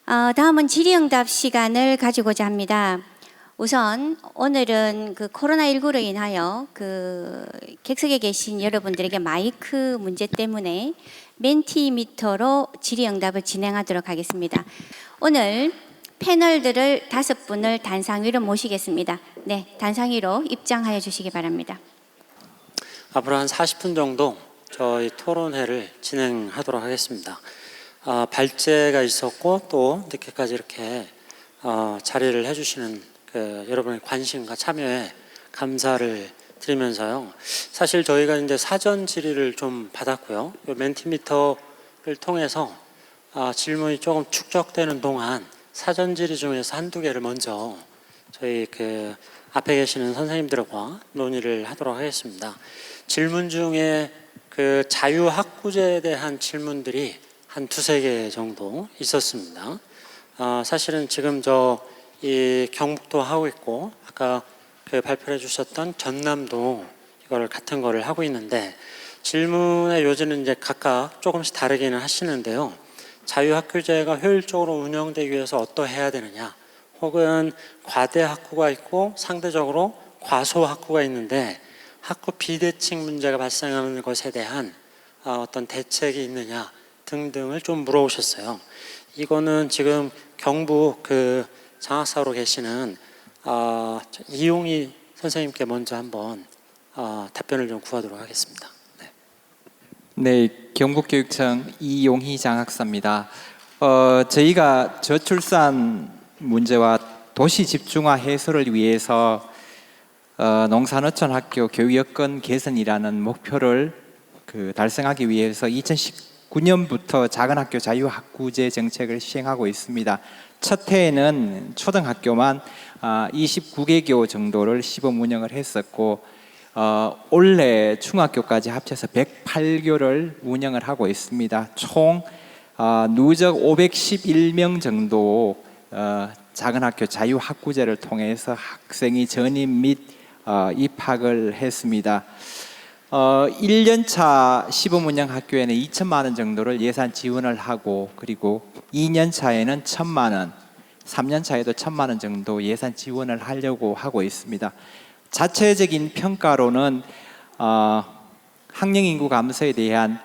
다음은 질의응답 시간을 가지고자 합니다. 우선 오늘은 그 코로나19로 인하여 그 객석에 계신 여러분들에게 마이크 문제 때문에 멘티미터로 질의응답을 진행하도록 하겠습니다. 오늘 패널들을 5분을 단상 위로 모시겠습니다. 네, 단상 위로 입장하여 주시기 바랍니다. 앞으로 한 40분 정도 저희 토론회를 진행하도록 하겠습니다. 발제가 있었고 또 늦게까지 이렇게 자리를 해주시는 여러분의 관심과 참여에 감사를 드리면서요. 사실 저희가 이제 사전 질의를 좀 받았고요. 이 멘티미터를 통해서 질문이 조금 축적되는 동안 사전 질의 중에서 한두 개를 먼저 저희 앞에 계시는 선생님들과 논의를 하도록 하겠습니다. 질문 중에 자유학구제에 대한 질문들이 한 2-3개 정도 있었습니다. 사실은 지금 이 경북도 하고 있고 아까 발표해 주셨던 전남도 이걸 같은 거를 하고 있는데 질문의 요지는 이제 각각 조금씩 다르기는 하시는데요. 자유학구제가 효율적으로 운영되기 위해서 어떠해야 되느냐, 혹은 과대학구가 있고 상대적으로 과소학구가 있는데 학구 비대칭 문제가 발생하는 것에 대한 어떤 대책이 있느냐 등등을 좀 물어오셨어요. 이거는 지금 경북 장학사로 계시는 이용희 선생님께 먼저 한번 답변을 좀 구하도록 하겠습니다. 네, 경북교육청 이용희 장학사입니다. 저희가 저출산 문제와 도시 집중화 해소를 위해서 농산어촌학교 교육 여건 개선이라는 목표를 달성하기 위해서 2019년부터 작은학교 자유학구제 정책을 시행하고 있습니다. 첫 해에는 초등학교만 29개교 정도를 시범 운영을 했었고 올해 중학교까지 합쳐서 108교를 운영을 하고 있습니다. 총 누적 511명 정도 작은학교 자유학구제를 통해서 학생이 전입 및 입학을 했습니다. 1년차 시범 운영 학교에는 2천만 원 정도를 예산 지원을 하고, 그리고 2년차에는 1,000만 원, 3년차에도 1,000만 원 정도 예산 지원을 하려고 하고 있습니다. 자체적인 평가로는 학령 인구 감소에 대한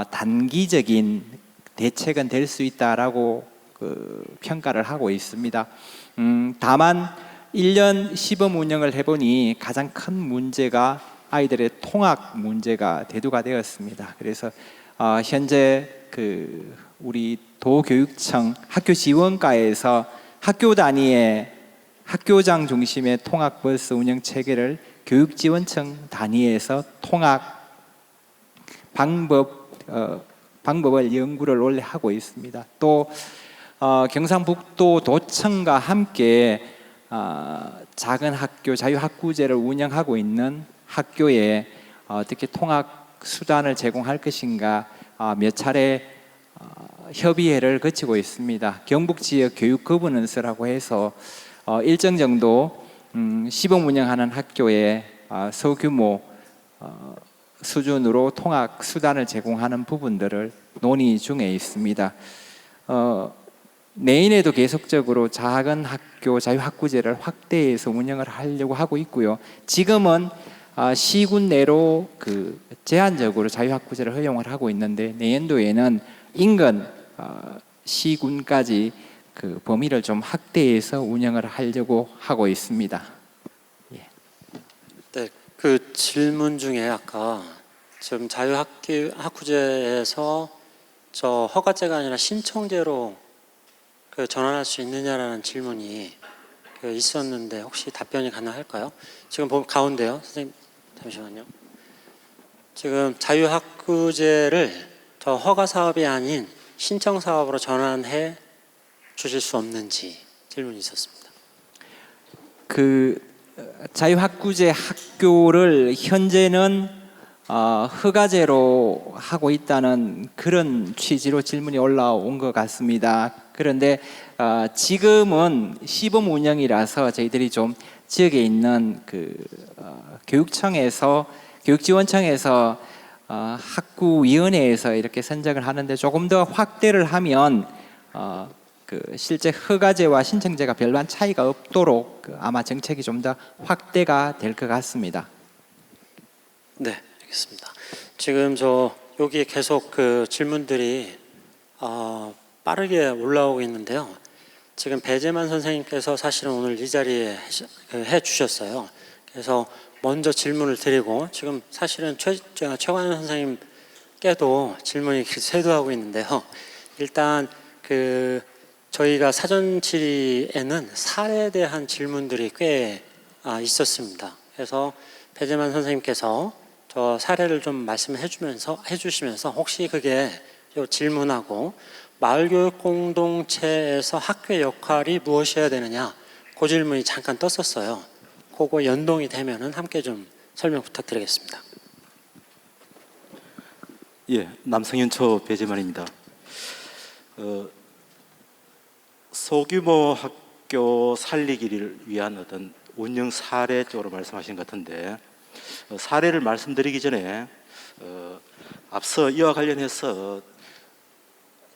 단기적인 대책은 될 수 있다라고 평가를 하고 있습니다. 다만 1년 시범 운영을 해보니 가장 큰 문제가 아이들의 통학 문제가 대두가 되었습니다. 그래서 현재 우리 도교육청 학교지원과에서 학교 단위의 학교장 중심의 통학버스 운영 체계를 교육지원청 단위에서 통학 방법을 연구를 원래 하고 있습니다. 또 경상북도 도청과 함께 작은 학교 자유학구제를 운영하고 있는 학교에 어떻게 통학 수단을 제공할 것인가 몇 차례 협의회를 거치고 있습니다. 경북 지역 교육 거버넌스라고 해서 일정 정도 시범 운영하는 학교에 소규모 수준으로 통학 수단을 제공하는 부분들을 논의 중에 있습니다. 내년에도 계속적으로 작은 학교 자유학구제를 확대해서 운영을 하려고 하고 있고요. 지금은 시군 내로 제한적으로 자유학구제를 허용을 하고 있는데 내년도에는 인근 시군까지 범위를 좀 확대해서 운영을 하려고 하고 있습니다. 예. 네, 질문 중에 아까 지금 자유학구제에서 허가제가 아니라 신청제로 전환할 수 있느냐라는 질문이 있었는데 혹시 답변이 가능할까요? 지금 보면 가운데요, 선생님 잠시만요. 지금 자유학구제를 허가 사업이 아닌 신청 사업으로 전환해 주실 수 없는지 질문이 있었습니다. 자유학구제 학교를 현재는 허가제로 하고 있다는 그런 취지로 질문이 올라온 것 같습니다. 그런데 지금은 시범 운영이라서 저희들이 좀 지역에 있는 교육지원청에서 학구위원회에서 이렇게 선정을 하는데 조금 더 확대를 하면 그 실제 허가제와 신청제가 별반 차이가 없도록 그 아마 정책이 좀 더 확대가 될 것 같습니다. 네, 알겠습니다. 지금 저 여기에 계속 그 질문들이 빠르게 올라오고 있는데요. 지금 배재만 선생님께서 사실은 오늘 이 자리에 해주셨어요. 그래서 먼저 질문을 드리고 지금 사실은 최관현 선생님께도 질문이 쇄도하고 있는데요. 일단 그 저희가 사전 질의에는 사례에 대한 질문들이 꽤 있었습니다. 그래서 배재만 선생님께서 저 사례를 좀 해주시면서 혹시 그게 요 질문하고 마을교육 공동체에서 학교의 역할이 무엇이어야 되느냐 그 질문이 잠깐 떴었어요. 그거 연동이 되면은 함께 좀 설명 부탁드리겠습니다. 예, 남성현초 배재만입니다. 소규모 학교 살리기를 위한 어떤 운영 사례 쪽으로 말씀하신 것 같은데, 사례를 말씀드리기 전에 앞서 이와 관련해서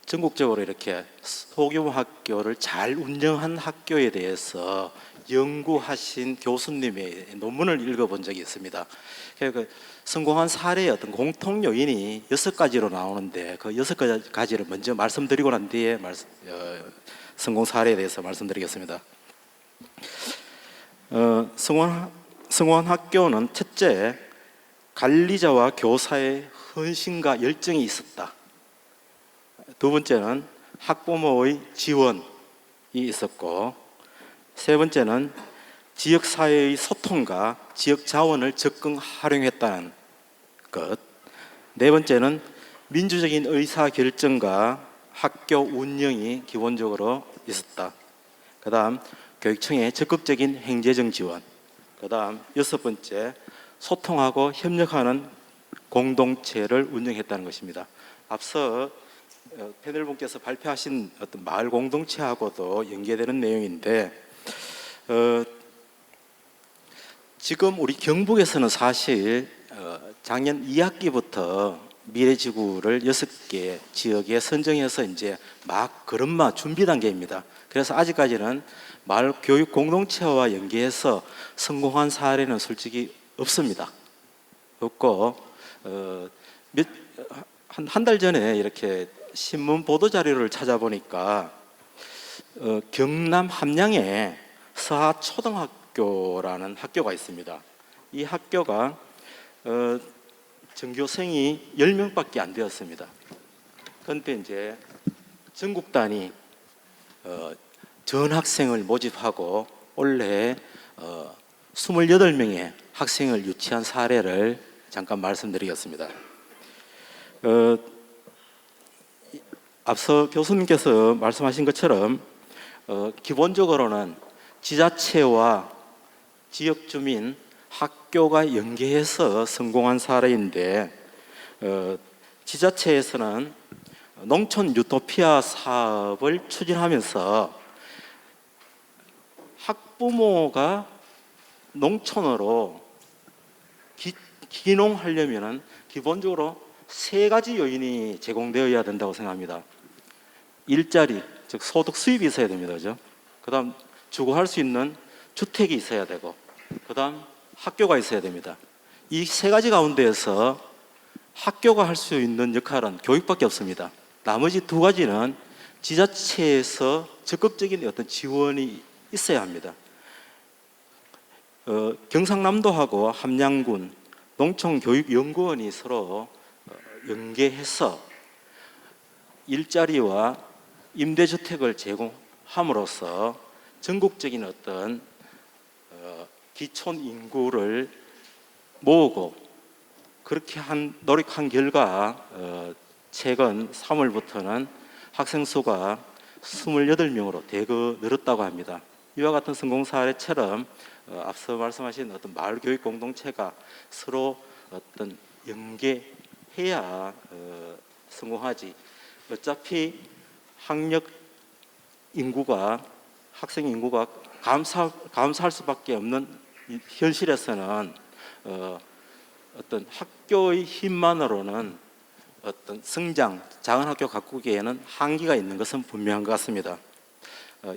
전국적으로 이렇게 소규모 학교를 잘 운영한 학교에 대해서 연구하신 교수님의 논문을 읽어본 적이 있습니다. 그 성공한 사례의 어떤 공통 요인이 6가지로 나오는데 그 6가지를 먼저 말씀드리고 난 뒤에 성공 사례에 대해서 말씀드리겠습니다. 성공한 학교는 첫째, 관리자와 교사의 헌신과 열정이 있었다. 두 번째는 학부모의 지원이 있었고, 세 번째는 지역사회의 소통과 지역 자원을 적극 활용했다는 것, 네 번째는 민주적인 의사결정과 학교 운영이 기본적으로 있었다. 그 다음 교육청의 적극적인 행재정 지원, 그 다음 여섯 번째 소통하고 협력하는 공동체를 운영했다는 것입니다. 앞서 패널분께서 발표하신 어떤 마을 공동체하고도 연계되는 내용인데, 지금 우리 경북에서는 사실 작년 2학기부터 미래지구를 6개 지역에 선정해서 이제 막 걸음마 준비 단계입니다. 그래서 아직까지는 마을 교육 공동체와 연계해서 성공한 사례는 솔직히 없습니다. 없고 한 달 전에 이렇게 신문 보도 자료를 찾아보니까 경남 함양에 서하초등학교라는 학교가 있습니다. 이 학교가 전교생이 10명밖에 안 되었습니다. 그런데 이제 전국 단위 전학생을 모집하고 올해 28명의 학생을 유치한 사례를 잠깐 말씀드리겠습니다. 앞서 교수님께서 말씀하신 것처럼 기본적으로는 지자체와 지역 주민, 학교가 연계해서 성공한 사례인데, 지자체에서는 농촌 유토피아 사업을 추진하면서 학부모가 농촌으로 귀농하려면 기본적으로 3가지 요인이 제공되어야 된다고 생각합니다. 일자리, 즉 소득 수입이 있어야 됩니다. 그죠? 그 다음 주거할 수 있는 주택이 있어야 되고, 그 다음 학교가 있어야 됩니다. 이 3가지 가운데에서 학교가 할 수 있는 역할은 교육밖에 없습니다. 나머지 2가지는 지자체에서 적극적인 어떤 지원이 있어야 합니다. 경상남도하고 함양군 농촌교육연구원이 서로 연계해서 일자리와 임대주택을 제공함으로써 전국적인 어떤 기촌 인구를 모으고, 그렇게 노력한 결과 최근 3월부터는 학생 수가 28명으로 대거 늘었다고 합니다. 이와 같은 성공 사례처럼 앞서 말씀하신 어떤 마을 교육 공동체가 서로 어떤 연계해야 성공하지. 어차피 학력 인구가, 학생 인구가 감소할 수밖에 없는 현실에서는 어떤 학교의 힘만으로는 어떤 성장, 작은 학교 가꾸기에는 한계가 있는 것은 분명한 것 같습니다.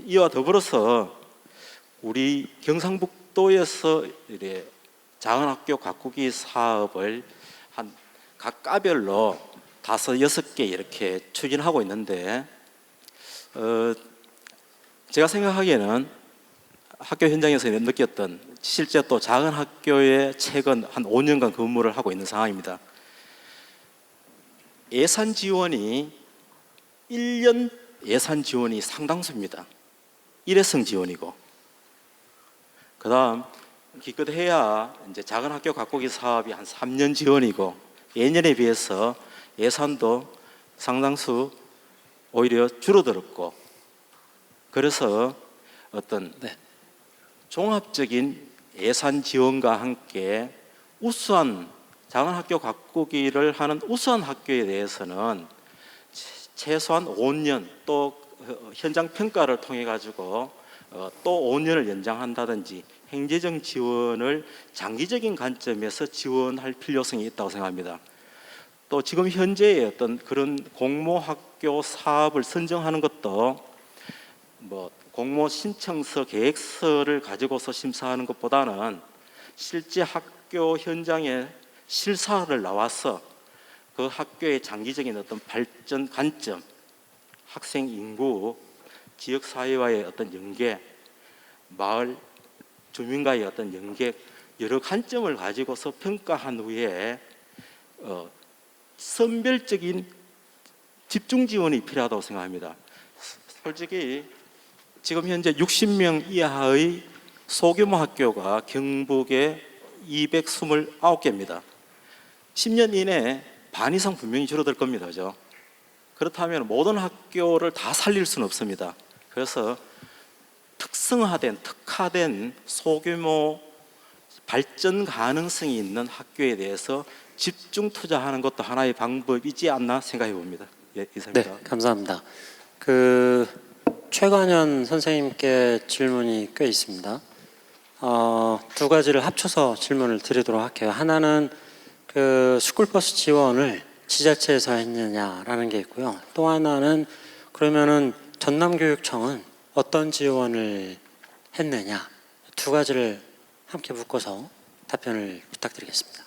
이와 더불어서 우리 경상북도에서 이래 작은 학교 가꾸기 사업을 한 각 과별로 5, 6개 이렇게 추진하고 있는데 제가 생각하기에는 학교 현장에서 느꼈던 실제 또 작은 학교에 최근 한 5년간 근무를 하고 있는 상황입니다. 예산 지원이 1년 예산 지원이 상당수입니다. 일회성 지원이고, 그 다음 기껏해야 이제 작은 학교 가꾸기 사업이 한 3년 지원이고, 예년에 비해서 예산도 상당수 오히려 줄어들었고, 그래서 어떤 종합적인 예산 지원과 함께 우수한 작은 학교 가꾸기를 하는 우수한 학교에 대해서는 최소한 5년 또 현장 평가를 통해 가지고 또 5년을 연장한다든지 행정적 지원을 장기적인 관점에서 지원할 필요성이 있다고 생각합니다. 또 지금 현재의 어떤 그런 공모 학교 사업을 선정하는 것도 뭐 공모 신청서 계획서를 가지고서 심사하는 것보다는 실제 학교 현장에 실사를 나와서 그 학교의 장기적인 어떤 발전 관점, 학생 인구, 지역 사회와의 어떤 연계, 마을 주민과의 어떤 연계, 여러 관점을 가지고서 평가한 후에 선별적인 집중 지원이 필요하다고 생각합니다. 솔직히 지금 현재 60명 이하의 소규모 학교가 경북에 229개입니다. 10년 이내에 반 이상 분명히 줄어들 겁니다. 그죠? 그렇다면 모든 학교를 다 살릴 수는 없습니다. 그래서 특화된 소규모 발전 가능성이 있는 학교에 대해서 집중 투자하는 것도 하나의 방법이지 않나 생각해 봅니다. 예, 이상입니다. 네, 감사합니다. 최관현 선생님께 질문이 꽤 있습니다. 두 가지를 합쳐서 질문을 드리도록 할게요. 하나는 스쿨버스 지원을 지자체에서 했느냐라는 게 있고요. 또 하나는 그러면은 전남교육청은 어떤 지원을 했느냐, 두 가지를 함께 묶어서 답변을 부탁드리겠습니다.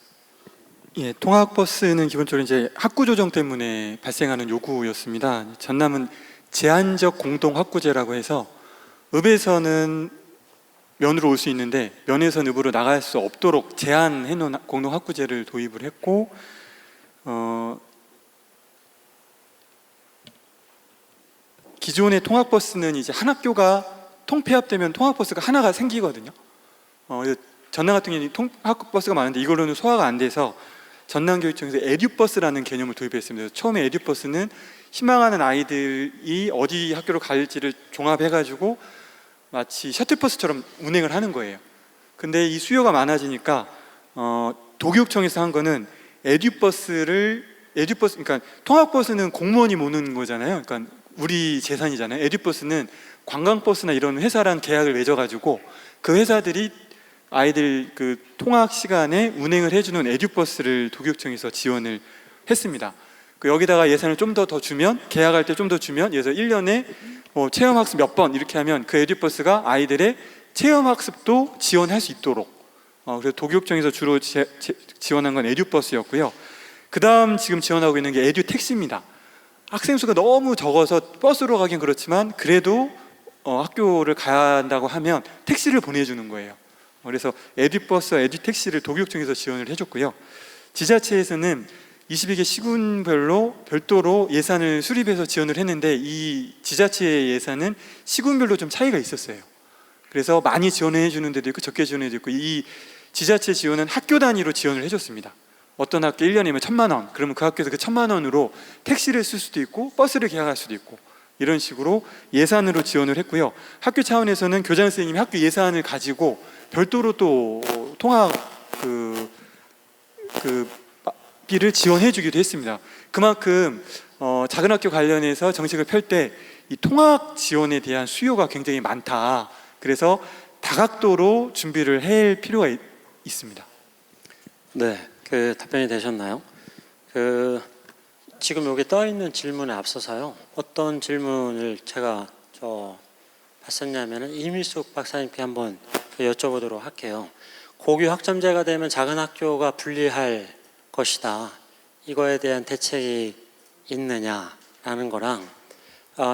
예, 통학버스는 기본적으로 이제 학구 조정 때문에 발생하는 요구였습니다. 전남은 제한적 공동 학구제라고 해서 읍에서는 면으로 올 수 있는데 면에서는 읍으로 나갈 수 없도록 제한해 놓은 공동 학구제를 도입을 했고, 기존의 통학버스는 이제 한 학교가 통폐합되면 통학버스가 하나가 생기거든요. 전남 같은 경우는 통학버스가 많은데 이걸로는 소화가 안 돼서 전남교육청에서 에듀버스라는 개념을 도입했습니다. 처음에 에듀버스는 희망하는 아이들이 어디 학교로 갈지를 종합해가지고 마치 셔틀버스처럼 운행을 하는 거예요. 근데 이 수요가 많아지니까 도교육청에서 한 거는 그러니까 통학버스는 공무원이 모는 거잖아요. 그러니까 우리 재산이잖아요. 에듀버스는 관광버스나 이런 회사랑 계약을 맺어가지고 그 회사들이 아이들 통학 시간에 운행을 해주는 에듀버스를 도교육청에서 지원을 했습니다. 여기다가 예산을 좀 더 주면, 계약할 때 좀 더 주면, 예를 들어 1년에 체험학습 몇 번 이렇게 하면 그 에듀버스가 아이들의 체험학습도 지원할 수 있도록, 그래서 도교육청에서 주로 지원한 건 에듀버스였고요. 그 다음 지금 지원하고 있는 게 에듀택시입니다. 학생 수가 너무 적어서 버스로 가긴 그렇지만 그래도 학교를 가야 한다고 하면 택시를 보내주는 거예요. 그래서 에듀버스와 에듀택시를 도교육청에서 지원을 해줬고요. 지자체에서는 22개 시군별로 별도로 예산을 수립해서 지원을 했는데 이 지자체의 예산은 시군별로 좀 차이가 있었어요. 그래서 많이 지원해 주는 데도 있고 적게 지원해 주고, 이 지자체 지원은 학교 단위로 지원을 해줬습니다. 어떤 학교 1년이면 1,000만 원, 그러면 그 학교에서 그 1,000만 원으로 택시를 쓸 수도 있고 버스를 계약할 수도 있고, 이런 식으로 예산으로 지원을 했고요. 학교 차원에서는 교장 선생님이 학교 예산을 가지고 별도로 또 통학 비를 지원해 주기도 했습니다. 그만큼 작은 학교 관련해서 정책을 펼 때 이 통학 지원에 대한 수요가 굉장히 많다. 그래서 다각도로 준비를 할 필요가 있습니다. 네, 답변이 되셨나요? 지금 여기 떠 있는 질문에 앞서서요. 어떤 질문을 제가 봤었냐면은 이미숙 박사님께 한번 여쭤보도록 할게요. 고교 학점제가 되면 작은 학교가 분리할 것이다. 이거에 대한 대책이 있느냐라는 거랑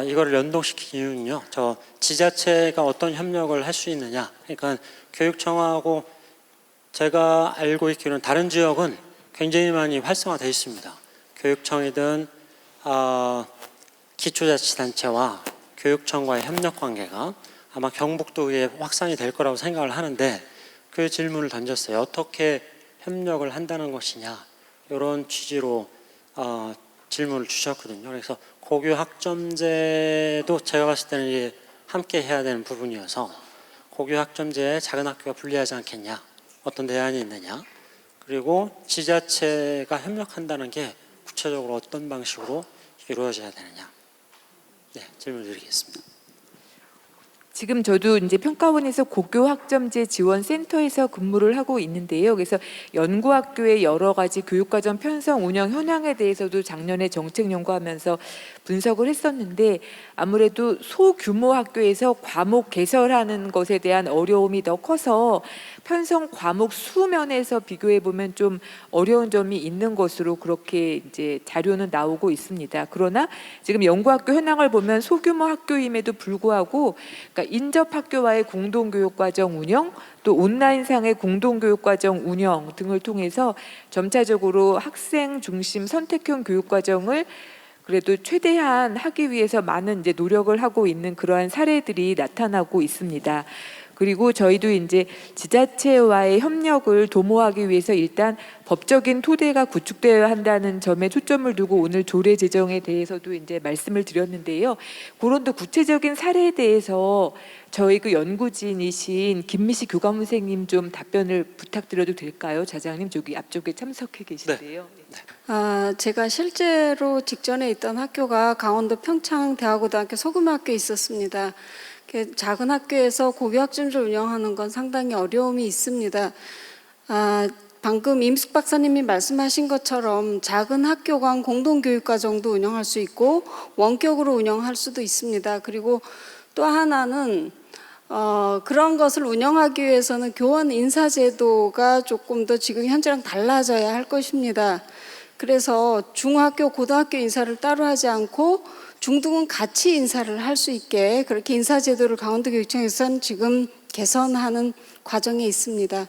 이거를 연동시킨 이유는요. 저 지자체가 어떤 협력을 할 수 있느냐. 그러니까 교육청하고 제가 알고 있기로는 다른 지역은 굉장히 많이 활성화되어 있습니다. 교육청이든 기초자치단체와 교육청과의 협력 관계가 아마 경북도에 확산이 될 거라고 생각을 하는데 그 질문을 던졌어요. 어떻게 협력을 한다는 것이냐 이런 취지로 질문을 주셨거든요. 그래서 고교 학점제도 제가 봤을 때는 이게 함께 해야 되는 부분이어서 고교 학점제에 작은 학교가 불리하지 않겠냐, 어떤 대안이 있느냐, 그리고 지자체가 협력한다는 게 구체적으로 어떤 방식으로 이루어져야 되느냐. 네, 질문 드리겠습니다. 지금 저도 이제 평가원에서 고교 학점제 지원 센터에서 근무를 하고 있는데요. 그래서 연구학교의 여러 가지 교육과정 편성 운영 현황에 대해서도 작년에 정책 연구하면서 분석을 했었는데 아무래도 소규모 학교에서 과목 개설하는 것에 대한 어려움이 더 커서 편성 과목 수면에서 비교해 보면 좀 어려운 점이 있는 것으로 그렇게 이제 자료는 나오고 있습니다. 그러나 지금 연구학교 현황을 보면 소규모 학교임에도 불구하고 그러니까 인접 학교와의 공동교육과정 운영, 또 온라인상의 공동교육과정 운영 등을 통해서 점차적으로 학생 중심 선택형 교육과정을 그래도 최대한 하기 위해서 많은 이제 노력을 하고 있는 그러한 사례들이 나타나고 있습니다. 그리고 저희도 이제 지자체와의 협력을 도모하기 위해서 일단 법적인 토대가 구축되어야 한다는 점에 초점을 두고 오늘 조례 제정에 대해서도 이제 말씀을 드렸는데요. 그런 더 구체적인 사례에 대해서 저희 그 연구진이신 김미시 교감 선생님 좀 답변을 부탁드려도 될까요? 자장님 저기 앞쪽에 참석해 계신데요. 제가 실제로 직전에 있던 학교가 강원도 평창대학고등학교 소금학교에 있었습니다. 작은 학교에서 고교 학점제를 운영하는 건 상당히 어려움이 있습니다. 방금 임숙 박사님이 말씀하신 것처럼 작은 학교 간 공동교육과정도 운영할 수 있고 원격으로 운영할 수도 있습니다. 그리고 또 하나는 그런 것을 운영하기 위해서는 교원 인사제도가 조금 더 지금 현재랑 달라져야 할 것입니다. 그래서 중학교, 고등학교 인사를 따로 하지 않고 중등은 같이 인사를 할 수 있게 그렇게 인사제도를 강원도교육청에서는 지금 개선하는 과정에 있습니다.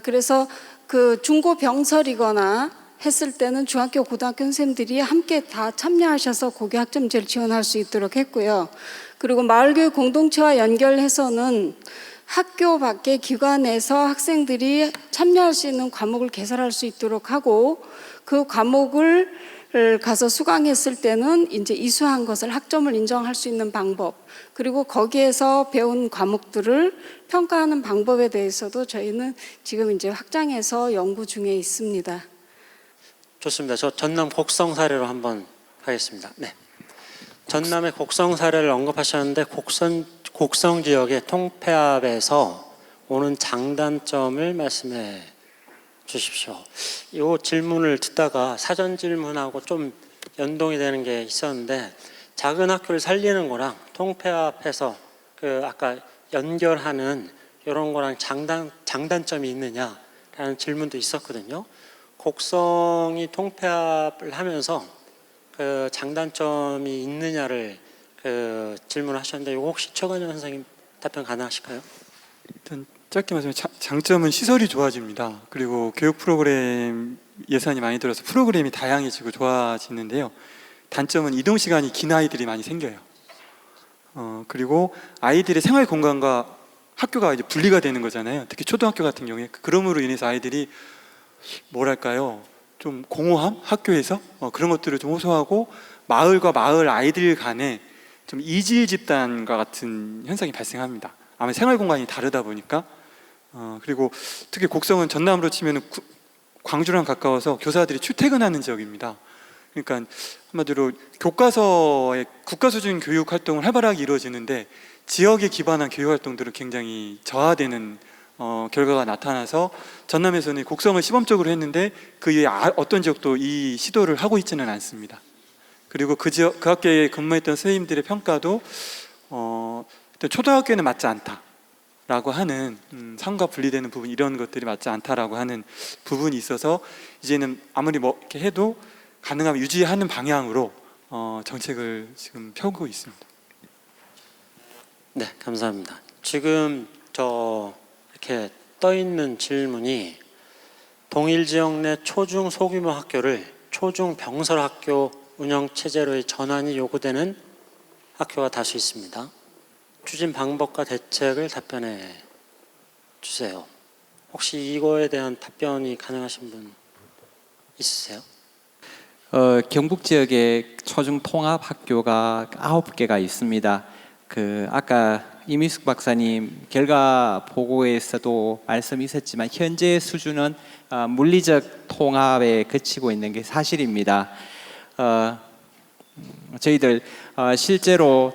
그래서 그 중고병설이거나 했을 때는 중학교, 고등학교 선생님들이 함께 다 참여하셔서 고교 학점제를 지원할 수 있도록 했고요. 그리고 마을교육 공동체와 연결해서는 학교 밖의 기관에서 학생들이 참여할 수 있는 과목을 개설할 수 있도록 하고 그 과목을 가서 수강했을 때는 이제 이수한 것을 학점을 인정할 수 있는 방법, 그리고 거기에서 배운 과목들을 평가하는 방법에 대해서도 저희는 지금 이제 확장해서 연구 중에 있습니다. 좋습니다. 저 전남 곡성 사례로 한번 하겠습니다. 네. 전남의 곡성 사례를 언급하셨는데 곡성 지역의 통폐합에서 오는 장단점을 말씀해 주십시오. 이 질문을 듣다가 사전 질문하고 좀 연동이 되는 게 있었는데 작은 학교를 살리는 거랑 통폐합해서 그 아까 연결하는 이런 거랑 장단점이 있느냐라는 질문도 있었거든요. 곡성이 통폐합을 하면서 그 장단점이 있느냐를 그 질문하셨는데 이거 혹시 최관영 선생님 답변 가능하실까요? 일단 짧게 말하면 장점은 시설이 좋아집니다. 그리고 교육 프로그램 예산이 많이 들어서 프로그램이 다양해지고 좋아지는데요. 단점은 이동 시간이 긴 아이들이 많이 생겨요. 그리고 아이들의 생활 공간과 학교가 이제 분리가 되는 거잖아요. 특히 초등학교 같은 경우에 그럼으로 인해서 아이들이 뭐랄까요, 좀 공허함, 학교에서 그런 것들을 좀 호소하고 마을과 마을 아이들 간에 좀 이질 집단과 같은 현상이 발생합니다. 아마 생활 공간이 다르다 보니까. 그리고 특히 곡성은 전남으로 치면 광주랑 가까워서 교사들이 출퇴근하는 지역입니다. 그러니까 한마디로 교과서의 국가 수준 교육 활동을 활발하게 이루어지는데 지역에 기반한 교육 활동들은 굉장히 저하되는 결과가 나타나서 전남에서는 곡성을 시범적으로 했는데 그 이외에 어떤 지역도 이 시도를 하고 있지는 않습니다. 그리고 그 학교에 근무했던 선생님들의 평가도 또 초등학교에는 맞지 않다라고 하는 상과 분리되는 부분, 이런 것들이 맞지 않다라고 하는 부분이 있어서 이제는 아무리 뭐 이렇게 해도 가능하면 유지하는 방향으로 정책을 지금 펴고 있습니다. 네, 감사합니다. 지금 이렇게 떠 있는 질문이 동일 지역 내 초중 소규모 학교를 초중 병설 학교 운영 체제로의 전환이 요구되는 학교가 다수 있습니다. 추진 방법과 대책을 답변해 주세요. 혹시 이거에 대한 답변이 가능하신 분 있으세요? 경북 지역에 초중 통합 학교가 9개가 있습니다. 아까 이미숙 박사님 결과 보고에서도 말씀이 있었지만 현재 수준은 물리적 통합에 그치고 있는 게 사실입니다. 저희들 실제로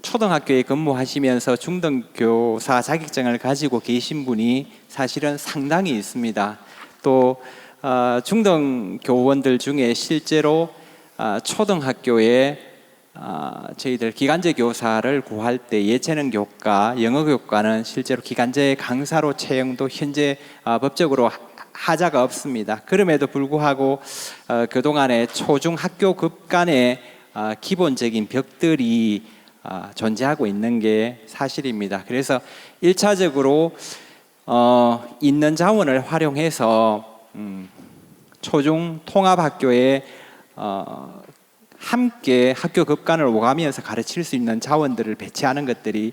초등학교에 근무하시면서 중등교사 자격증을 가지고 계신 분이 사실은 상당히 있습니다. 또 중등교원들 중에 실제로 초등학교에 저희들 기간제 교사를 구할 때 예체능 교과, 영어 교과는 실제로 기간제 강사로 채용도 현재 법적으로 하자가 없습니다. 그럼에도 불구하고 그동안에 초중 학교급 간의 기본적인 벽들이 존재하고 있는 게 사실입니다. 그래서 1차적으로 있는 자원을 활용해서 초중 통합학교에 함께 학교 급간을 오가면서 가르칠 수 있는 자원들을 배치하는 것들이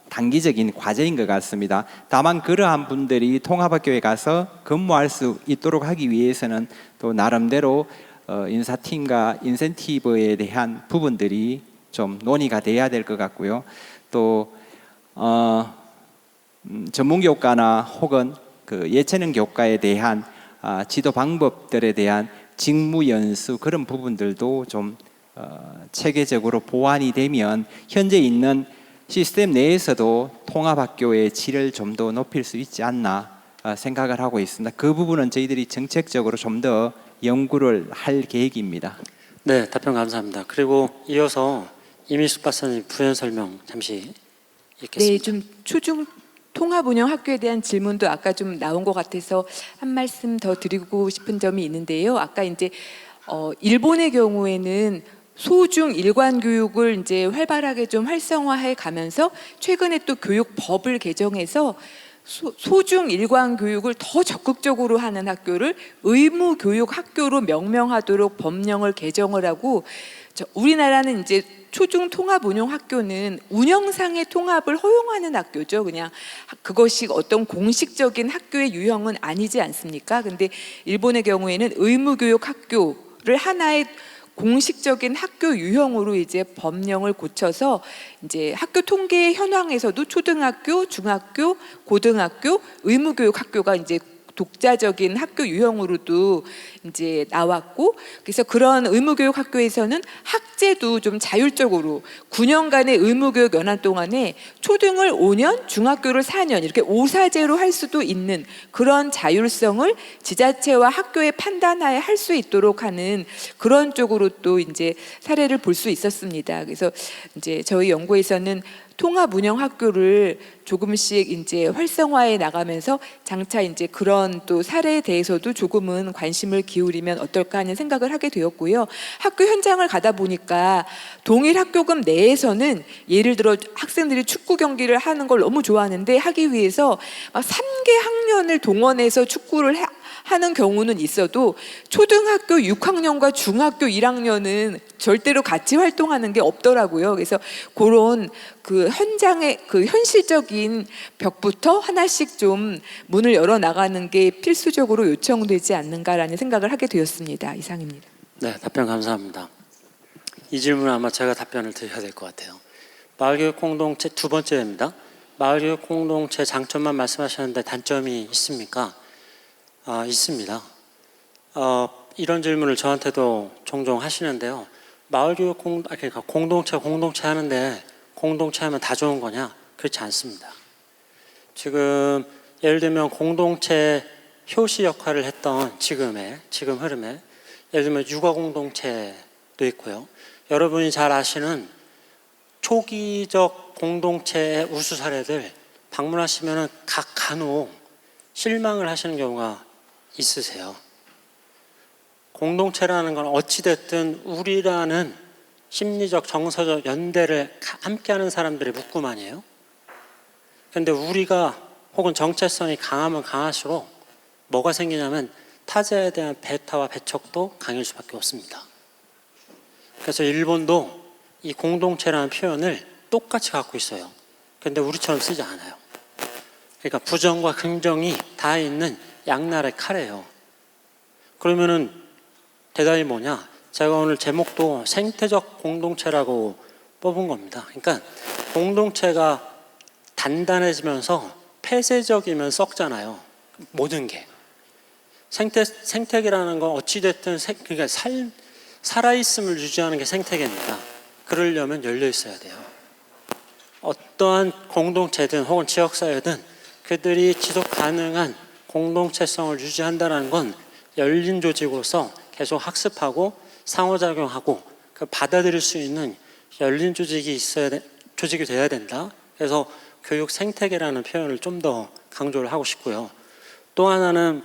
단기적인 과제인 것 같습니다. 다만 그러한 분들이 통합학교에 가서 근무할 수 있도록 하기 위해서는 또 나름대로 인사팀과 인센티브에 대한 부분들이 좀 논의가 돼야 될 것 같고요. 또 전문교과나 혹은 예체능 교과에 대한 지도 방법들에 대한 직무 연수, 그런 부분들도 좀 체계적으로 보완이 되면 현재 있는 시스템 내에서도 통합학교의 질을 좀 더 높일 수 있지 않나 생각을 하고 있습니다. 그 부분은 저희들이 정책적으로 좀 더 연구를 할 계획입니다. 네, 답변 감사합니다. 그리고 이어서 이미숙 박사님 부연 설명 잠시 읽겠습니다. 네, 좀 초중 통합 운영 학교에 대한 질문도 아까 좀 나온 것 같아서 한 말씀 더 드리고 싶은 점이 있는데요. 아까 이제 일본의 경우에는 소중 일관 교육을 이제 활발하게 좀 활성화해 가면서 최근에 또 교육법을 개정해서 소중 일관 교육을 더 적극적으로 하는 학교를 의무 교육 학교로 명명하도록 법령을 개정을 하고, 우리나라는 이제 초중 통합 운영 학교는 운영상의 통합을 허용하는 학교죠. 그냥 그것이 어떤 공식적인 학교의 유형은 아니지 않습니까? 근데 일본의 경우에는 의무 교육 학교를 하나의 공식적인 학교 유형으로 이제 법령을 고쳐서 이제 학교 통계 현황에서도 초등학교, 중학교, 고등학교, 의무 교육 학교가 이제 독자적인 학교 유형으로도 이제 나왔고, 그래서 그런 의무교육 학교에서는 학제도 좀 자율적으로 9년간의 의무교육 연한 동안에 초등을 5년, 중학교를 4년 이렇게 5사제로 할 수도 있는 그런 자율성을 지자체와 학교의 판단하에 할 수 있도록 하는 그런 쪽으로 또 이제 사례를 볼 수 있었습니다. 그래서 이제 저희 연구에서는 통합 운영 학교를 조금씩 이제 활성화해 나가면서 장차 이제 그런 또 사례에 대해서도 조금은 관심을 기울이면 어떨까 하는 생각을 하게 되었고요. 학교 현장을 가다 보니까 동일 학교금 내에서는 예를 들어 학생들이 축구 경기를 하는 걸 너무 좋아하는데 하기 위해서 막 3개 학년을 동원해서 축구를 하는 경우는 있어도 초등학교 6학년과 중학교 1학년은 절대로 같이 활동하는 게 없더라고요. 그래서 그런 그 현장의 그 현실적인 벽부터 하나씩 좀 문을 열어 나가는 게 필수적으로 요청되지 않는가라는 생각을 하게 되었습니다. 이상입니다. 네, 답변 감사합니다. 이 질문은 아마 제가 답변을 드려야 될 것 같아요. 마을교육 공동체 두 번째입니다. 마을교육 공동체 장점만 말씀하셨는데 단점이 있습니까? 있습니다. 이런 질문을 저한테도 종종 하시는데요. 마을교육 그러니까 공동체 하는데 공동체 하면 다 좋은 거냐? 그렇지 않습니다. 지금 예를 들면 공동체 효시 역할을 했던 지금 흐름에 예를 들면 육아 공동체도 있고요. 여러분이 잘 아시는 초기적 공동체의 우수 사례들 방문하시면 간혹 실망을 하시는 경우가 있으세요. 공동체라는 건 어찌됐든 우리라는 심리적 정서적 연대를 함께하는 사람들의 묶음 아니에요? 근데 우리가 혹은 정체성이 강하면 강할수록 뭐가 생기냐면 타자에 대한 배타와 배척도 강할 수밖에 없습니다. 그래서 일본도 이 공동체라는 표현을 똑같이 갖고 있어요. 근데 우리처럼 쓰지 않아요. 그러니까 부정과 긍정이 다 있는 양날의 칼이에요. 그러면은 대답이 뭐냐? 제가 오늘 제목도 생태적 공동체라고 뽑은 겁니다. 그러니까 공동체가 단단해지면서 폐쇄적이면 썩잖아요. 모든 게. 생태계라는 건 어찌됐든 그러니까 살아있음을 유지하는 게 생태계입니다. 그러려면 열려 있어야 돼요. 어떠한 공동체든 혹은 지역사회든 그들이 지속 가능한 공동체성을 유지한다는 건 열린 조직으로서 계속 학습하고 상호작용하고 그 받아들일 수 있는 열린 조직이 조직이 돼야 된다. 그래서 교육 생태계라는 표현을 좀 더 강조를 하고 싶고요. 또 하나는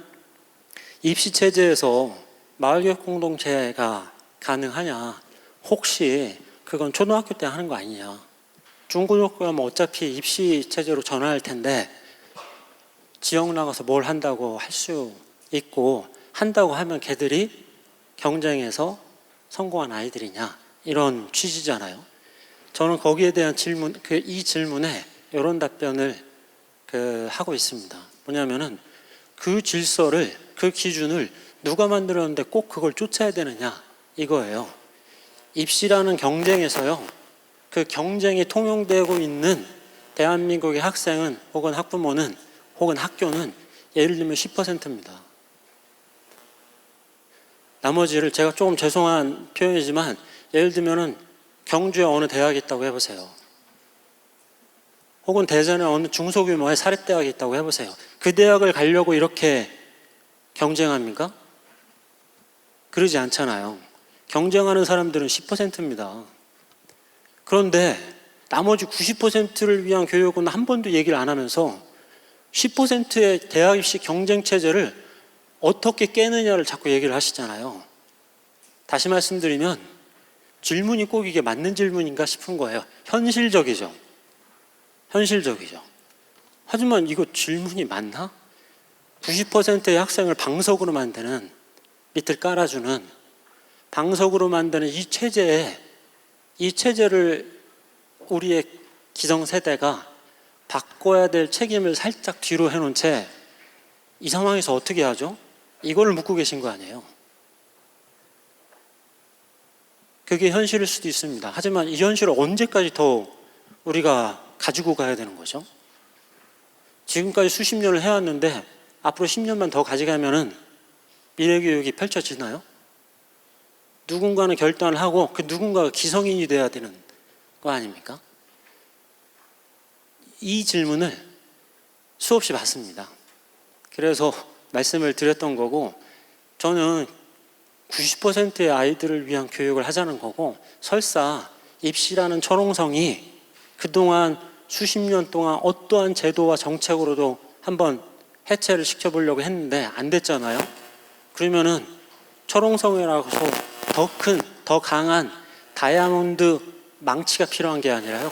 입시 체제에서 마을교육 공동체가 가능하냐? 혹시 그건 초등학교 때 하는 거 아니냐? 중고등학교 가면 어차피 입시 체제로 전환할 텐데 지역 나가서 뭘 한다고 할 수 있고 한다고 하면 걔들이 경쟁에서 성공한 아이들이냐? 이런 취지잖아요. 저는 거기에 대한 질문, 이 질문에 이런 답변을 하고 있습니다. 뭐냐면은 그 질서를, 그 기준을 누가 만들었는데 꼭 그걸 쫓아야 되느냐? 이거예요. 입시라는 경쟁에서요, 그 경쟁이 통용되고 있는 대한민국의 학생은 혹은 학부모는 혹은 학교는 예를 들면 10%입니다. 나머지를 제가 조금 죄송한 표현이지만 예를 들면은 경주에 어느 대학이 있다고 해보세요. 혹은 대전에 어느 중소규모의 사립대학이 있다고 해보세요. 그 대학을 가려고 이렇게 경쟁합니까? 그러지 않잖아요. 경쟁하는 사람들은 10%입니다. 그런데 나머지 90%를 위한 교육은 한 번도 얘기를 안 하면서 10%의 대학 입시 경쟁 체제를 어떻게 깨느냐를 자꾸 얘기를 하시잖아요. 다시 말씀드리면 질문이 꼭 이게 맞는 질문인가 싶은 거예요. 현실적이죠. 현실적이죠. 하지만 이거 질문이 맞나? 90%의 학생을 방석으로 만드는, 밑을 깔아주는 방석으로 만드는 이 체제를 우리의 기성세대가 바꿔야 될 책임을 살짝 뒤로 해놓은 채 이 상황에서 어떻게 하죠? 이걸 묻고 계신 거 아니에요. 그게 현실일 수도 있습니다. 하지만 이 현실을 언제까지 더 우리가 가지고 가야 되는 거죠? 지금까지 수십 년을 해왔는데 앞으로 10년만 더 가져가면은 미래교육이 펼쳐지나요? 누군가는 결단을 하고 그 누군가가 기성인이 돼야 되는 거 아닙니까? 이 질문을 수없이 받습니다. 그래서 말씀을 드렸던 거고, 저는 90%의 아이들을 위한 교육을 하자는 거고, 설사 입시라는 철옹성이 그동안 수십 년 동안 어떠한 제도와 정책으로도 한번 해체를 시켜보려고 했는데 안 됐잖아요. 그러면은 철옹성이라고 해서 더 큰, 더 강한 다이아몬드 망치가 필요한 게 아니라요,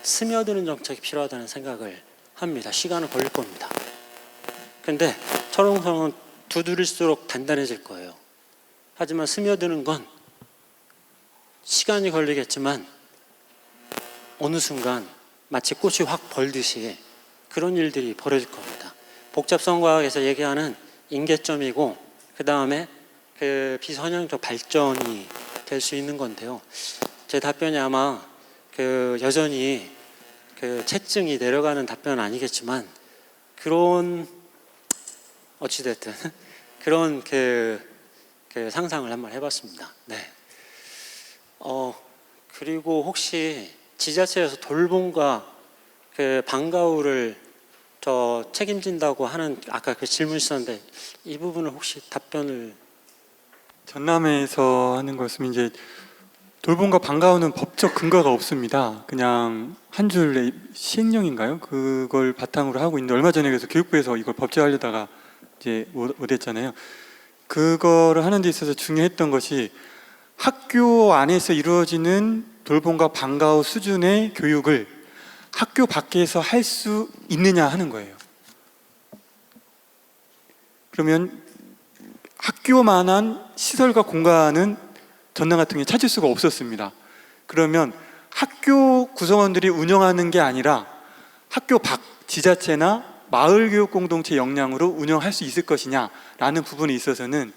스며드는 정책이 필요하다는 생각을 합니다. 시간은 걸릴 겁니다. 근데 철옹성은 두드릴수록 단단해질 거예요. 하지만 스며드는 건 시간이 걸리겠지만 어느 순간 마치 꽃이 확 벌듯이 그런 일들이 벌어질 겁니다. 복잡성과학에서 얘기하는 임계점이고 그 다음에 그 비선형적 발전이 될 수 있는 건데요. 제 답변이 아마 여전히 채증이 내려가는 답변은 아니겠지만 그런 어찌됐든 그런 상상을 한번 해봤습니다. 네. 그리고 혹시 지자체에서 돌봄과 방과후를 책임진다고 하는 아까 그 질문 있었는데 이 부분을 혹시 답변을 전남에서 하는 것은 이제 돌봄과 방과후는 법적 근거가 없습니다. 그냥 한 줄의 시행령인가요? 그걸 바탕으로 하고 있는데 얼마 전에 그래서 교육부에서 이걸 법제화하려다가 이제 못했잖아요. 그거를 하는 데 있어서 중요했던 것이 학교 안에서 이루어지는 돌봄과 방과후 수준의 교육을 학교 밖에서 할 수 있느냐 하는 거예요. 그러면 학교만한 시설과 공간은 전남 같은 경우에 찾을 수가 없었습니다. 그러면 학교 구성원들이 운영하는 게 아니라 학교 밖 지자체나 마을교육공동체 역량으로 운영할 수 있을 것이냐라는 부분에 있어서는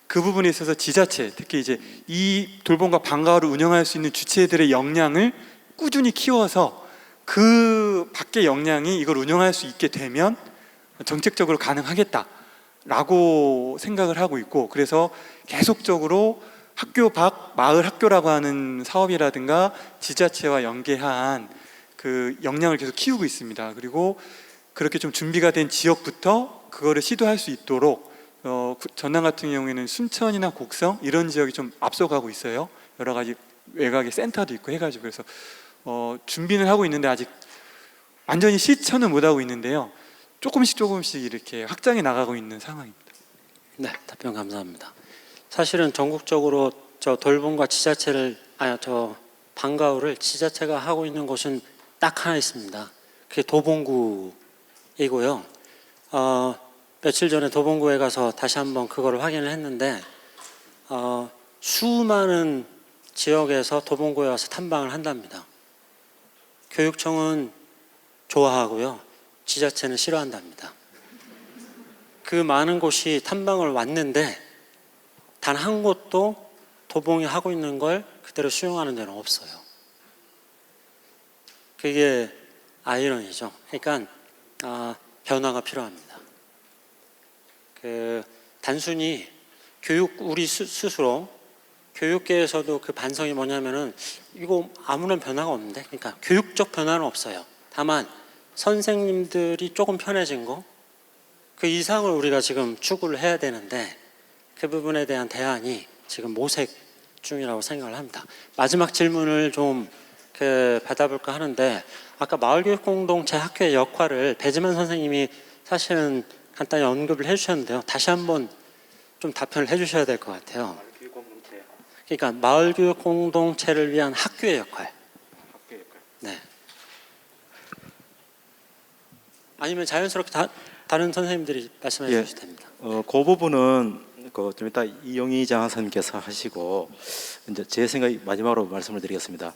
그 부분에 있어서 지자체, 특히 이제 이 돌봄과 방과후를 운영할 수 있는 주체들의 역량을 꾸준히 키워서 그 밖의 역량이 이걸 운영할 수 있게 되면 정책적으로 가능하겠다라고 생각을 하고 있고, 그래서 계속적으로 학교 밖 마을 학교라고 하는 사업이라든가 지자체와 연계한 그 역량을 계속 키우고 있습니다. 그리고 그렇게 좀 준비가 된 지역부터 그거를 시도할 수 있도록 전남 같은 경우에는 순천이나 곡성 이런 지역이 좀 앞서가고 있어요. 여러 가지 외곽에 센터도 있고 해가지고, 그래서 준비는 하고 있는데 아직 완전히 실천은 못 하고 있는데요. 조금씩 이렇게 확장해 나가고 있는 상황입니다. 네, 답변 감사합니다. 사실은 전국적으로 저 돌봄과 방과후를 지자체가 하고 있는 곳은 딱 하나 있습니다. 그게 도봉구이고요. 며칠 전에 도봉구에 가서 다시 한번 그거를 확인을 했는데 수많은 지역에서 도봉구에 와서 탐방을 한답니다. 교육청은 좋아하고요, 지자체는 싫어한답니다. 그 많은 곳이 탐방을 왔는데 단 한 곳도 도봉이 하고 있는 걸 그대로 수용하는 데는 없어요. 그게 아이러니죠. 그러니까 변화가 필요합니다. 단순히 우리 스스로 교육계에서도 그 반성이 뭐냐면은 이거 아무런 변화가 없는데, 그러니까 교육적 변화는 없어요. 다만 선생님들이 조금 편해진 거, 그 이상을 우리가 지금 추구를 해야 되는데 그 부분에 대한 대안이 지금 모색 중이라고 생각을 합니다. 마지막 질문을 좀 받아볼까 하는데, 아까 마을교육공동체 학교의 역할을 배지만 선생님이 사실은 간단히 언급을 해주셨는데요. 다시 한번 좀 답변을 해주셔야 될 것 같아요. 그러니까 마을교육공동체를 위한 학교의 역할. 네. 아니면 자연스럽게 다른 선생님들이 말씀해 주셔도 됩니다. 그 부분은 좀 이따 이영희 장하선께서 하시고, 이제 제 생각이 마지막으로 말씀을 드리겠습니다.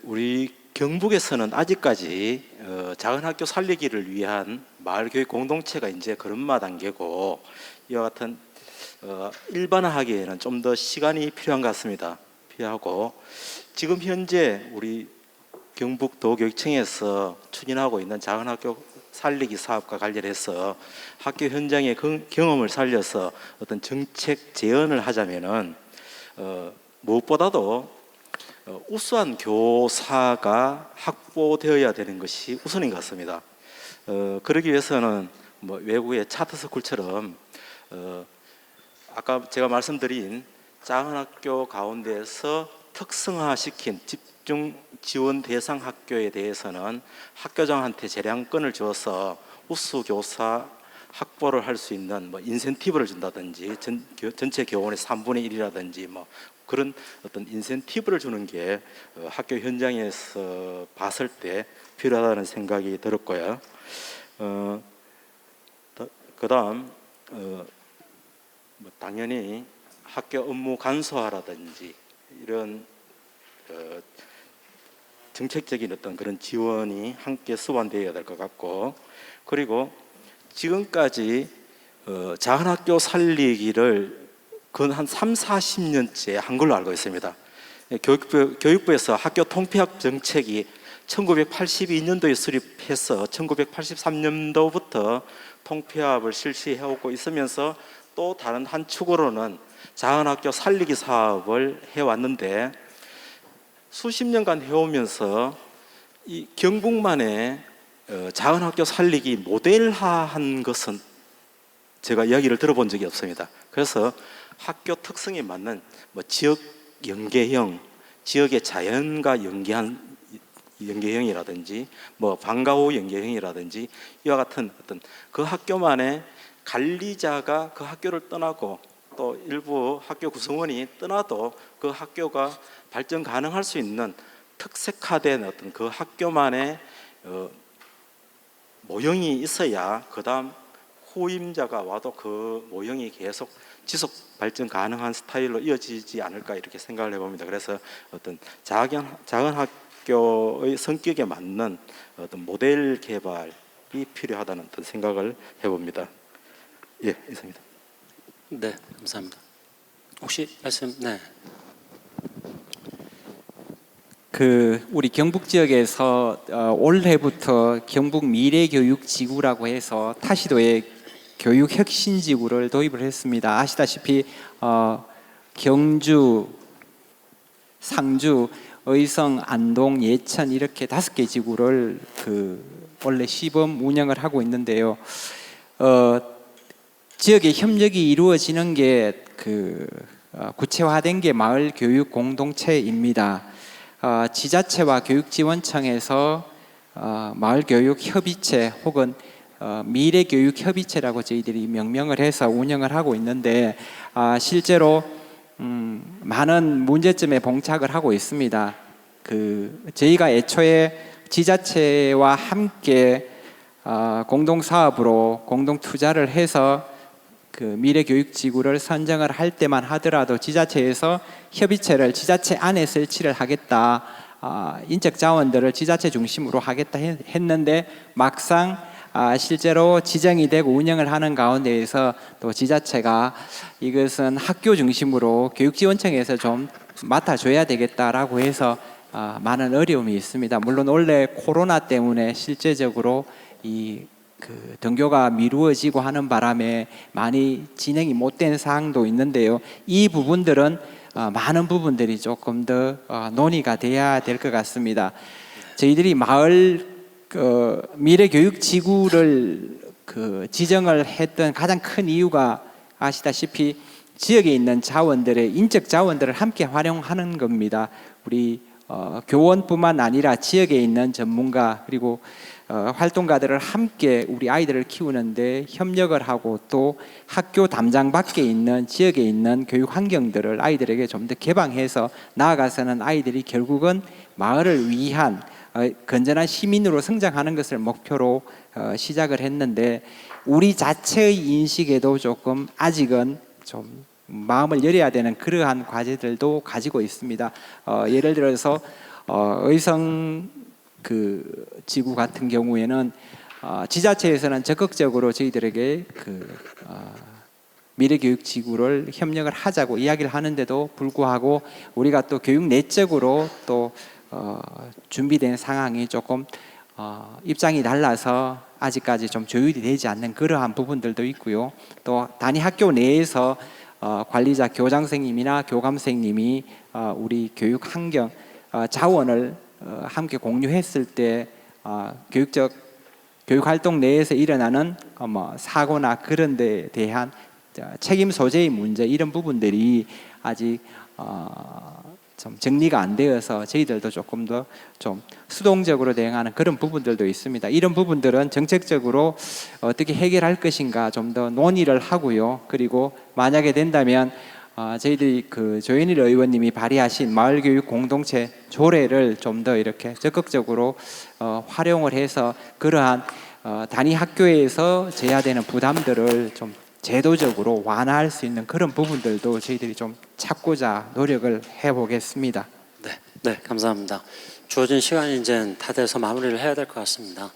우리 경북에서는 아직까지 작은 학교 살리기를 위한 마을교육 공동체가 이제 걸음마 단계고, 이와 같은 일반화하기에는 좀 더 시간이 필요한 것 같습니다. 필요하고, 지금 현재 우리 경북도교육청에서 추진하고 있는 작은 학교 살리기 사업과 관련해서 학교 현장의 경험을 살려서 어떤 정책 제언을 하자면은 무엇보다도 우수한 교사가 확보되어야 되는 것이 우선인 것 같습니다. 그러기 위해서는 뭐 외국의 차트스쿨처럼 아까 제가 말씀드린 작은 학교 가운데서 특성화시킨 집중 지원 대상 학교에 대해서는 학교장한테 재량권을 주어서 우수 교사 확보를 할 수 있는 뭐 인센티브를 준다든지 전체 교원의 3분의 1이라든지 뭐 그런 어떤 인센티브를 주는 게 학교 현장에서 봤을 때 필요하다는 생각이 들었고요. 그다음 뭐 당연히 학교 업무 간소화라든지 이런 정책적인 어떤 그런 지원이 함께 수반되어야 될 것 같고, 그리고 지금까지 작은 학교 살리기를 근 한 30-40년째 한 걸로 알고 있습니다. 교육부에서 학교 통폐합 정책이 1982년도에 수립해서 1983년도부터 통폐합을 실시해오고 있으면서 또 다른 한 축으로는 작은 학교 살리기 사업을 해왔는데, 수십 년간 해오면서 이 경북만의 작은 학교 살리기 모델화한 것은 제가 이야기를 들어본 적이 없습니다. 그래서 학교 특성에 맞는 뭐 지역 연계형 지역의 자연과 연계형이라든지 뭐 방과후 연계형이라든지 이와 같은 어떤 그 학교만의 관리자가 그 학교를 떠나고 또 일부 학교 구성원이 떠나도 그 학교가 발전 가능할 수 있는 특색화된 어떤 그 학교만의 모형이 있어야 그다음 후임자가 와도 그 모형이 계속 지속 발전 가능한 스타일로 이어지지 않을까 이렇게 생각을 해봅니다. 그래서 어떤 작은 학교의 성격에 맞는 어떤 모델 개발이 필요하다는 어떤 생각을 해봅니다. 예, 이상입니다. 네, 감사합니다. 혹시 말씀? 네. 우리 경북 지역에서 올해부터 경북 미래교육지구라고 해서 타시도에 교육혁신지구를 도입을 했습니다. 아시다시피 경주, 상주, 의성, 안동, 예천 이렇게 5개 지구를 원래 시범 운영을 하고 있는데요. 지역의 협력이 이루어지는 게 구체화된 게 마을 교육 공동체입니다. 지자체와 교육지원청에서 마을교육협의체 혹은 미래교육협의체라고 저희들이 명명을 해서 운영을 하고 있는데 실제로 많은 문제점에 봉착을 하고 있습니다. 저희가 애초에 지자체와 함께 공동사업으로 공동투자를 해서 미래교육지구를 선정을 할 때만 하더라도 지자체에서 협의체를 지자체 안에 설치를 하겠다, 인적 자원들을 지자체 중심으로 하겠다 했는데 막상 실제로 지정이 되고 운영을 하는 가운데에서 또 지자체가 이것은 학교 중심으로 교육지원청에서 좀 맡아줘야 되겠다라고 해서 많은 어려움이 있습니다. 물론 원래 코로나 때문에 실제적으로 등교가 미루어지고 하는 바람에 많이 진행이 못된 사항도 있는데요. 이 부분들은 많은 부분들이 조금 더 논의가 돼야 될 것 같습니다. 저희들이 마을 미래교육지구를 지정을 했던 가장 큰 이유가 아시다시피 지역에 있는 자원들의 인적 자원들을 함께 활용하는 겁니다. 우리 교원뿐만 아니라 지역에 있는 전문가 그리고 활동가들을 함께 우리 아이들을 키우는데 협력을 하고 또 학교 담장 밖에 있는 지역에 있는 교육 환경들을 아이들에게 좀 더 개방해서 나아가서는 아이들이 결국은 마을을 위한 건전한 시민으로 성장하는 것을 목표로 시작을 했는데 우리 자체의 인식에도 조금 아직은 좀 마음을 열어야 되는 그러한 과제들도 가지고 있습니다. 예를 들어서 의성 지구 같은 경우에는 지자체에서는 적극적으로 저희들에게 미래교육지구를 협력을 하자고 이야기를 하는데도 불구하고 우리가 또 교육 내적으로 또 준비된 상황이 조금 입장이 달라서 아직까지 좀 조율이 되지 않는 그러한 부분들도 있고요. 또 단위 학교 내에서 관리자 교장선생님이나 교감선생님이 우리 교육 환경 자원을 함께 공유했을 때 교육적 교육 활동 내에서 일어나는 사고나 그런 데에 대한 책임 소재의 문제 이런 부분들이 아직 좀 정리가 안 되어서 저희들도 조금 더 좀 수동적으로 대응하는 그런 부분들도 있습니다. 이런 부분들은 정책적으로 어떻게 해결할 것인가 좀 더 논의를 하고요. 그리고 만약에 된다면 저희들이 조현일 의원님이 발의하신 마을교육 공동체 조례를 좀 더 이렇게 적극적으로 활용을 해서 그러한 단위 학교에서 져야 되는 부담들을 좀 제도적으로 완화할 수 있는 그런 부분들도 저희들이 좀 찾고자 노력을 해보겠습니다. 네, 감사합니다. 주어진 시간이 이제 다 돼서 마무리를 해야 될 것 같습니다.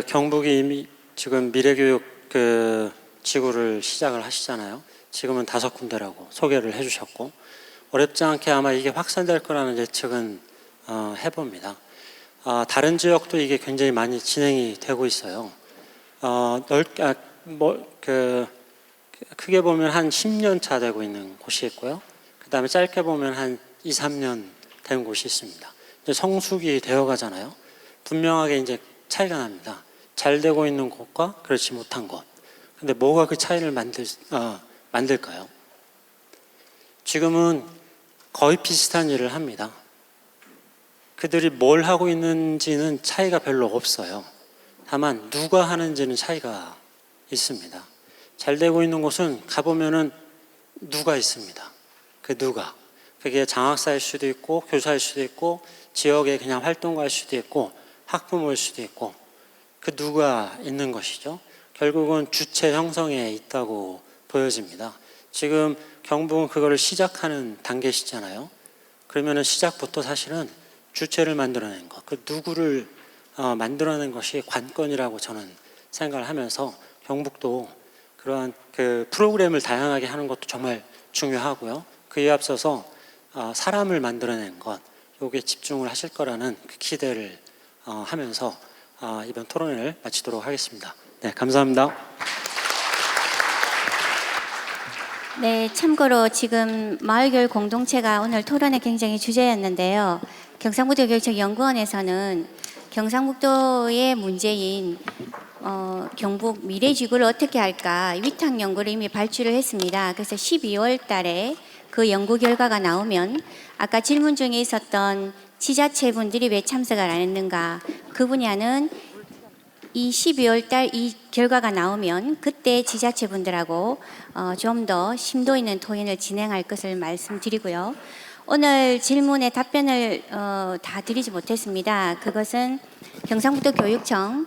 경북이 이미 지금 미래교육 지구를 시작을 하시잖아요. 지금은 5군데라고 소개를 해주셨고 어렵지 않게 아마 이게 확산될 거라는 예측은 해봅니다. 다른 지역도 이게 굉장히 많이 진행이 되고 있어요. 크게 보면 한 10년 차 되고 있는 곳이 있고요. 그 다음에 짧게 보면 한 2, 3년 된 곳이 있습니다. 이제 성숙이 되어 가잖아요. 분명하게 이제 차이가 납니다. 잘 되고 있는 곳과 그렇지 못한 곳. 근데 뭐가 그 차이를 만들까요? 지금은 거의 비슷한 일을 합니다. 그들이 뭘 하고 있는지는 차이가 별로 없어요. 다만 누가 하는지는 차이가 있습니다. 잘 되고 있는 곳은 가보면은 누가 있습니다. 그 누가. 그게 장학사일 수도 있고 교사일 수도 있고 지역에 그냥 활동가일 수도 있고 학부모일 수도 있고 그 누가 있는 것이죠. 결국은 주체 형성에 있다고 보여집니다. 지금 경북은 그거를 시작하는 단계시잖아요. 그러면은 시작부터 사실은 주체를 만들어낸 것, 그 누구를 만들어낸 것이 관건이라고 저는 생각을 하면서 경북도 그러한 그 프로그램을 다양하게 하는 것도 정말 중요하고요. 그에 앞서서 사람을 만들어낸 것, 요게 집중을 하실 거라는 그 기대를 하면서 이번 토론회를 마치도록 하겠습니다. 네, 감사합니다. 네, 참고로 지금 마을교육 공동체가 오늘 토론의 굉장히 주제였는데요. 경상북도 교육청 연구원에서는 경상북도의 문제인 경북 미래지구를 어떻게 할까 위탁 연구를 이미 발주를 했습니다. 그래서 12월 달에 그 연구 결과가 나오면 아까 질문 중에 있었던 지자체분들이 왜 참석을 안 했는가 그 분야는 이 12월 달 이 결과가 나오면 그때 지자체분들하고 좀 더 심도 있는 토론을 진행할 것을 말씀드리고요. 오늘 질문에 답변을 다 드리지 못했습니다. 그것은 경상북도 교육청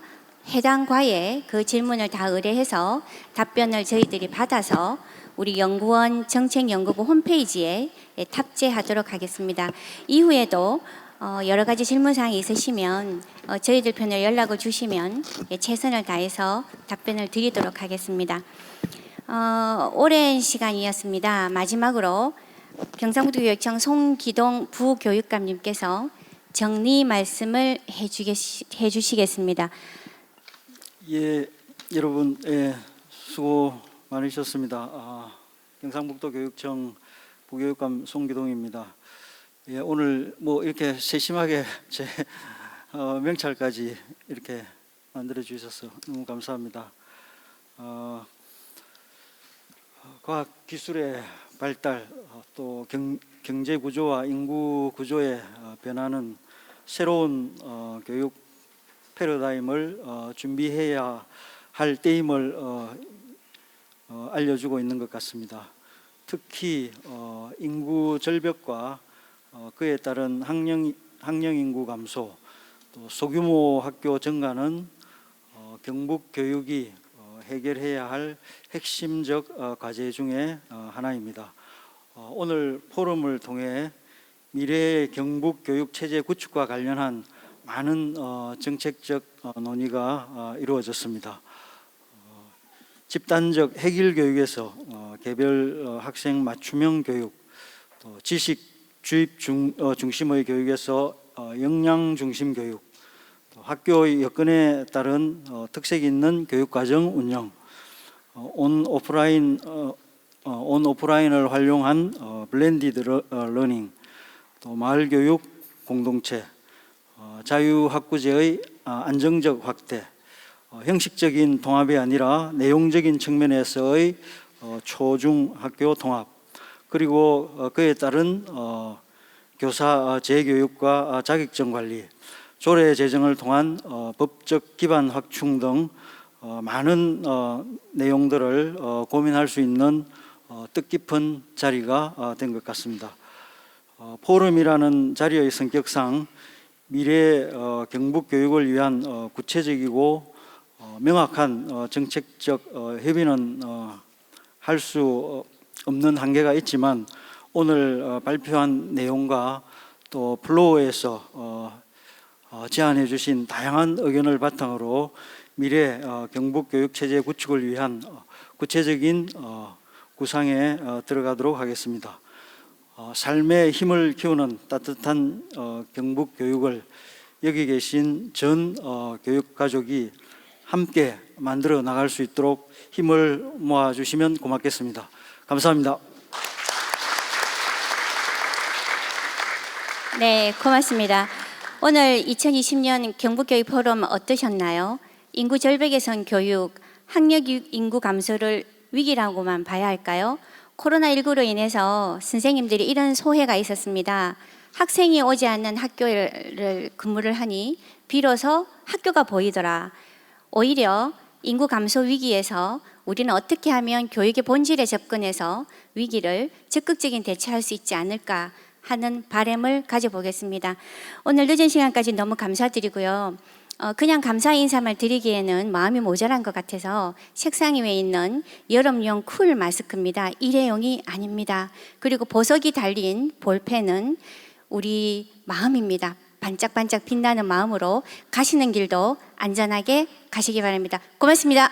해당 과에 그 질문을 다 의뢰해서 답변을 저희들이 받아서 우리 연구원 정책연구부 홈페이지에 탑재하도록 하겠습니다. 이후에도 여러 가지 질문사항이 있으시면 저희들 편을 연락을 주시면 최선을 다해서 답변을 드리도록 하겠습니다. 오랜 시간이었습니다. 마지막으로 경상북도 교육청 송기동 부교육감님께서 정리 말씀을 해주시겠습니다. 예, 여러분 수고 많으셨습니다. 경상북도 교육청 부교육감 송기동입니다. 예, 오늘 뭐 이렇게 세심하게 제 명찰까지 이렇게 만들어 주셔서 너무 감사합니다. 과학 기술의 발달, 또 경제 구조와 인구 구조의 변화는 새로운 교육 패러다임을 준비해야 할 때임을 알려주고 있는 것 같습니다. 특히 인구 절벽과 그에 따른 학령 인구 감소, 또 소규모 학교 증가는 경북 교육이 해결해야 할 핵심적 과제 중에 하나입니다. 오늘 포럼을 통해 미래의 경북 교육 체제 구축과 관련한 많은 정책적 논의가 이루어졌습니다. 집단적 핵일 교육에서 개별 학생 맞춤형 교육, 또 지식 주입 중심의 교육에서 역량 중심 교육, 또 학교 여건에 따른 특색 있는 교육과정 운영, 온 오프라인을 활용한 블렌디드 러닝, 또 마을교육 공동체, 자유학구제의 안정적 확대, 형식적인 통합이 아니라 내용적인 측면에서의 초중학교 통합, 그리고 그에 따른 교사 재교육과 자격증 관리, 조례 제정을 통한 법적 기반 확충 등 많은 내용들을 고민할 수 있는 뜻깊은 자리가 된 것 같습니다. 포럼이라는 자리의 성격상 미래 경북 교육을 위한 구체적이고 명확한 정책적 협의는 할 수 없는 한계가 있지만 오늘 발표한 내용과 또 플로우에서 제안해 주신 다양한 의견을 바탕으로 미래 경북 교육 체제 구축을 위한 구체적인 구상에 들어가도록 하겠습니다. 삶의 힘을 키우는 따뜻한 경북 교육을 여기 계신 전 교육 가족이 함께 만들어 나갈 수 있도록 힘을 모아 주시면 고맙겠습니다. 감사합니다. 네, 고맙습니다. 오늘 2020년 경북교육 포럼 어떠셨나요? 인구 절벽에선 교육, 학력 인구 감소를 위기라고만 봐야 할까요? 코로나19로 인해서 선생님들이 이런 소회가 있었습니다. 학생이 오지 않는 학교를 근무를 하니 비로소 학교가 보이더라. 오히려 인구 감소 위기에서 우리는 어떻게 하면 교육의 본질에 접근해서 위기를 적극적인 대처할 수 있지 않을까 하는 바람을 가져보겠습니다. 오늘 늦은 시간까지 너무 감사드리고요. 그냥 감사 인사말 드리기에는 마음이 모자란 것 같아서 책상 위에 있는 여름용 쿨 마스크입니다. 일회용이 아닙니다. 그리고 보석이 달린 볼펜은 우리 마음입니다. 반짝반짝 빛나는 마음으로 가시는 길도 안전하게 가시기 바랍니다. 고맙습니다.